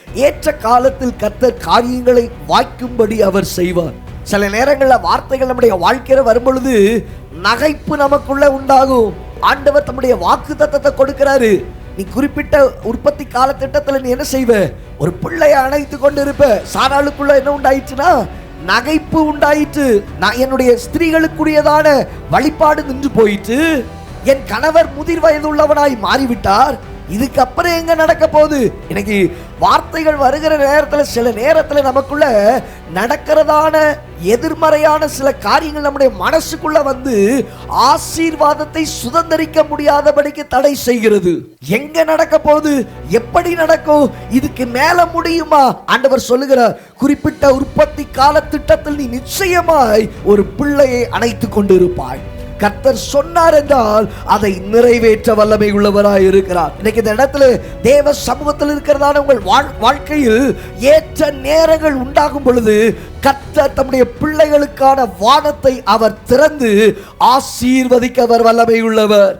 ஏற்ற காலத்தில் கர்த்தர் காரியங்களை வாய்க்கும்படி அவர் செய்வார். சில நேரங்களில் வார்த்தைகள் நம்முடைய வாழ்க்கையில வரும் பொழுது நகைப்பு நமக்குள்ள உண்டாகும். ஆண்டவர் தம்முடைய வாக்கு தத்தத்தை கொடுக்கிறாரு. நீ குறிப்பிட்ட உற்பத்தி கால திட்டத்தில் நீ என்ன செய்வ? ஒரு பிள்ளையை அணைத்து கொண்டு இருப்ப. சாராளுக்குள்ள என்ன உண்டாயிற்றுனா நகைப்பு உண்டாயிற்று. நான் என்னுடைய ஸ்திரீகளுக்குரியதான வழிபாடு நின்று போயிட்டு, என் கணவர் முதிர் வயது உள்ளவனாய் மாறிவிட்டார், இதுக்கப்புறம் எங்க நடக்க போகுது? இன்னைக்கு வார்த்தைகள் வருகிற நேரத்தில் சில நேரத்தில் நமக்குள்ள நடக்கிறதான எதிர்மறையான சில காரியங்கள் நம்முடைய மனசுக்குள்ள வந்து ஆசீர்வாதத்தை சுதந்திரிக்க முடியாதபடிக்கு தடை செய்கிறது. எங்க நடக்க போகுது? எப்படி நடக்கும்? இதுக்கு மேல முடியுமா? ஆண்டவர் சொல்லுகிறார், குறிப்பிட்ட உற்பத்தி கால திட்டத்தில் நீ நிச்சயமாய் ஒரு பிள்ளையை அணைத்து கொண்டிருப்பாய். கர்த்தர் சொன்னார் என்றால் அதை நிறைவேற்ற வல்லமை உள்ளவராய் இருக்கிறார். இன்னைக்கு இந்த இடத்துல தேவ சமூகத்தில் இருக்கிறதான உங்கள் வாழ்க்கையில் ஏற்ற நேரங்கள் உண்டாகும் பொழுது கர்த்தர் தம்முடைய பிள்ளைகளுக்கான வானத்தை அவர் திறந்து ஆசீர்வதிக்க வல்லமை உள்ளவர்.